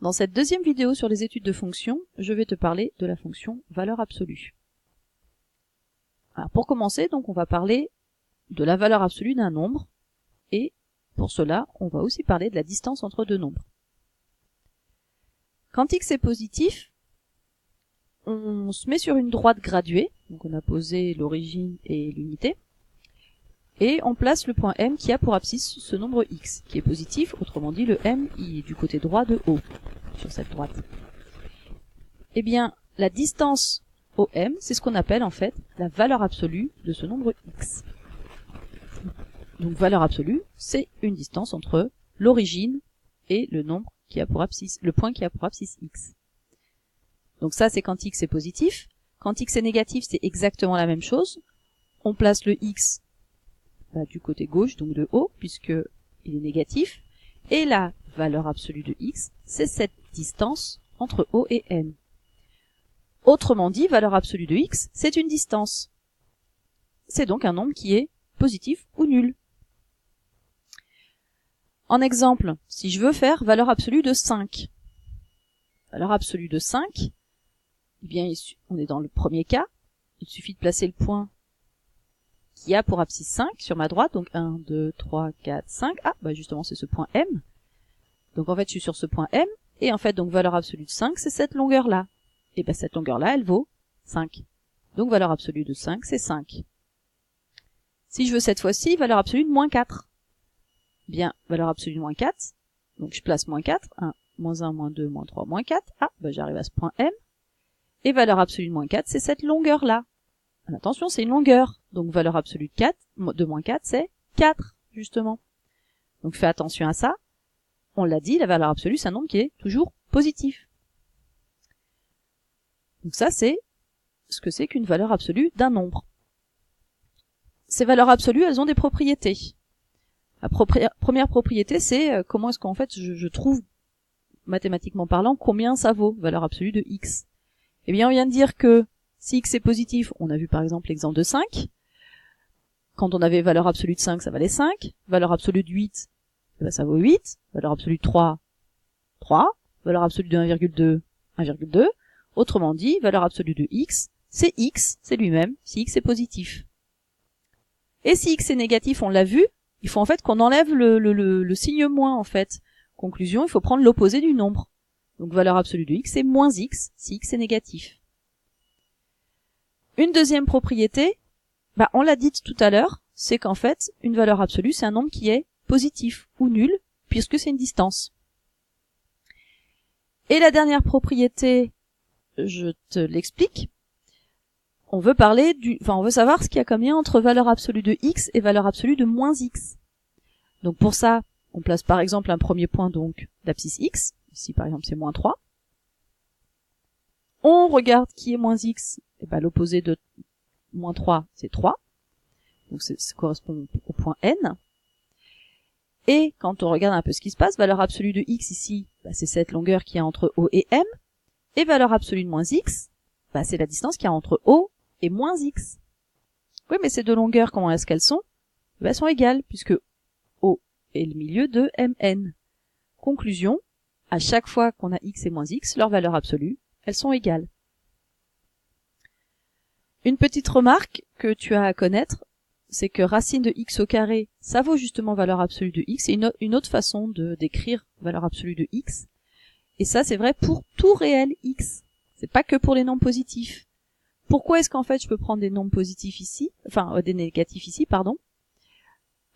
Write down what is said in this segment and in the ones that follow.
Dans cette deuxième vidéo sur les études de fonctions, je vais te parler de la fonction valeur absolue. Alors pour commencer, donc on va parler de la valeur absolue d'un nombre, et pour cela, on va aussi parler de la distance entre deux nombres. Quand x est positif, on se met sur une droite graduée, donc on a posé l'origine et l'unité, et on place le point M qui a pour abscisse ce nombre x, qui est positif, autrement dit le M il est du côté droit de O, sur cette droite. Eh bien, la distance OM, c'est ce qu'on appelle en fait la valeur absolue de ce nombre x. Donc valeur absolue, c'est une distance entre l'origine et le nombre qui a pour abscisse, le point qui a pour abscisse x. Donc ça c'est quand x est positif. Quand x est négatif, c'est exactement la même chose. On place le x du côté gauche, donc de haut, puisque il est négatif. Et la valeur absolue de x, c'est cette distance entre O et M. Autrement dit, valeur absolue de x, c'est une distance. C'est donc un nombre qui est positif ou nul. En exemple, si je veux faire valeur absolue de 5. Valeur absolue de 5, eh bien, on est dans le premier cas. Il suffit de placer le point qui a pour abscisse 5 sur ma droite, donc 1, 2, 3, 4, 5. Ah, bah justement, c'est ce point M. Donc en fait, je suis sur ce point M, et en fait, donc valeur absolue de 5, c'est cette longueur-là. Et ben cette longueur-là, elle vaut 5. Donc valeur absolue de 5, c'est 5. Si je veux cette fois-ci, valeur absolue de moins 4. Bien, valeur absolue de moins 4. Donc je place moins 4. 1, moins 1, moins 2, moins 3, moins 4. Ah, ben j'arrive à ce point M. Et valeur absolue de moins 4, c'est cette longueur-là. Attention, c'est une longueur. Donc valeur absolue de moins 4, c'est 4, justement. Donc fais attention à ça. On l'a dit, la valeur absolue, c'est un nombre qui est toujours positif. Donc ça, c'est ce que c'est qu'une valeur absolue d'un nombre. Ces valeurs absolues, elles ont des propriétés. La première propriété, c'est comment est-ce qu'en fait je trouve, mathématiquement parlant, combien ça vaut, valeur absolue de x. Eh bien, on vient de dire que si x est positif, on a vu par exemple l'exemple de 5. Quand on avait valeur absolue de 5, ça valait 5. Valeur absolue de 8, eh ben, ça vaut 8. Valeur absolue de 3, 3. Valeur absolue de 1,2, 1,2. Autrement dit, valeur absolue de x, c'est lui-même, si x est positif. Et si x est négatif, on l'a vu, il faut en fait qu'on enlève le signe moins en fait. Conclusion, il faut prendre l'opposé du nombre. Donc valeur absolue de x, c'est moins x, si x est négatif. Une deuxième propriété, on l'a dit tout à l'heure, c'est qu'en fait, une valeur absolue, c'est un nombre qui est positif ou nul, puisque c'est une distance. Et la dernière propriété, je te l'explique. On veut savoir ce qu'il y a comme lien entre valeur absolue de x et valeur absolue de moins x. Donc pour ça, on place par exemple un premier point donc d'abscisse x. Ici par exemple c'est moins 3. On regarde qui est moins x. Et l'opposé de moins 3 c'est 3. Donc ça correspond au point n. Et quand on regarde un peu ce qui se passe, valeur absolue de x ici, c'est cette longueur qui est entre O et M. Et valeur absolue de moins x, c'est la distance qu'il y a entre O et moins x. Oui, mais ces deux longueurs, comment est-ce qu'elles sont? Elles sont égales, puisque O est le milieu de Mn. Conclusion, à chaque fois qu'on a x et moins x, leurs valeurs absolues, elles sont égales. Une petite remarque que tu as à connaître, c'est que racine de x au carré, ça vaut justement valeur absolue de x, et une autre façon de d'écrire valeur absolue de x. Et ça, c'est vrai pour tout réel x. C'est pas que pour les nombres positifs. Pourquoi est-ce qu'en fait je peux prendre des nombres positifs ici, des négatifs ici, pardon.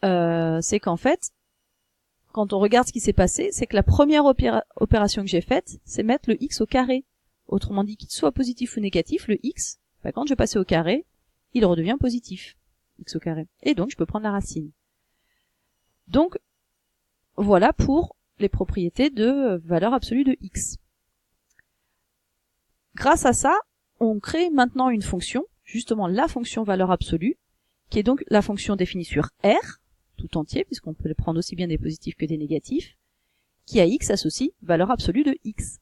C'est qu'en fait, quand on regarde ce qui s'est passé, c'est que la première opération que j'ai faite, c'est mettre le x au carré. Autrement dit, qu'il soit positif ou négatif, le x, quand je vais passer au carré, il redevient positif, x au carré. Et donc, je peux prendre la racine. Donc, voilà pour les propriétés de valeur absolue de x. Grâce à ça, on crée maintenant une fonction, justement la fonction valeur absolue, qui est donc la fonction définie sur R, tout entier, puisqu'on peut prendre aussi bien des positifs que des négatifs, qui à x associe valeur absolue de x.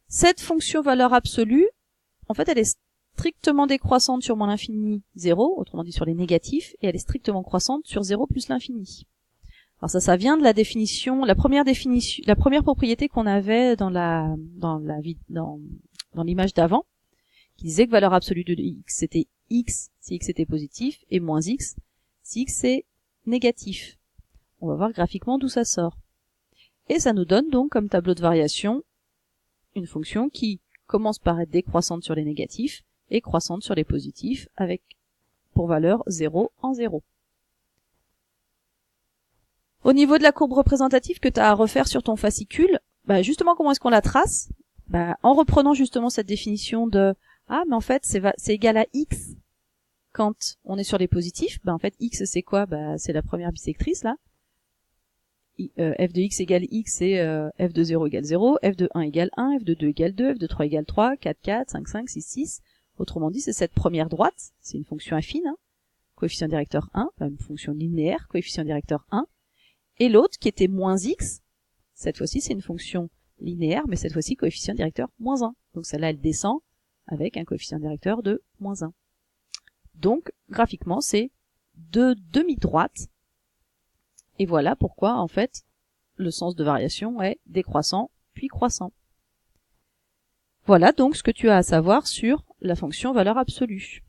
Cette fonction valeur absolue, en fait, elle est strictement décroissante sur moins l'infini 0, autrement dit sur les négatifs, et elle est strictement croissante sur 0 plus l'infini. Alors ça vient de la définition, la première propriété qu'on avait dans l'image d'avant, qui disait que valeur absolue de x c'était x si x était positif et moins x si x est négatif. On va voir graphiquement d'où ça sort. Et ça nous donne donc comme tableau de variation une fonction qui commence par être décroissante sur les négatifs et croissante sur les positifs avec pour valeur 0 en 0. Au niveau de la courbe représentative que tu as à refaire sur ton fascicule, justement comment est-ce qu'on la trace? En reprenant justement cette définition de mais en fait c'est égal à x quand on est sur les positifs. En fait x c'est quoi? C'est la première bisectrice là. F de x égale x et f de 0 égale 0, f de 1 égale 1, f de 2 égale 2, f de 3 égale 3, 4, 4, 5, 5, 6, 6. Autrement dit, c'est cette première droite, c'est une fonction affine, coefficient directeur 1, une fonction linéaire, coefficient directeur 1. Et l'autre, qui était moins x, cette fois-ci, c'est une fonction linéaire, mais cette fois-ci, coefficient directeur moins 1. Donc celle-là, elle descend avec un coefficient directeur de moins 1. Donc, graphiquement, c'est deux demi-droites. Et voilà pourquoi, en fait, le sens de variation est décroissant puis croissant. Voilà donc ce que tu as à savoir sur la fonction valeur absolue.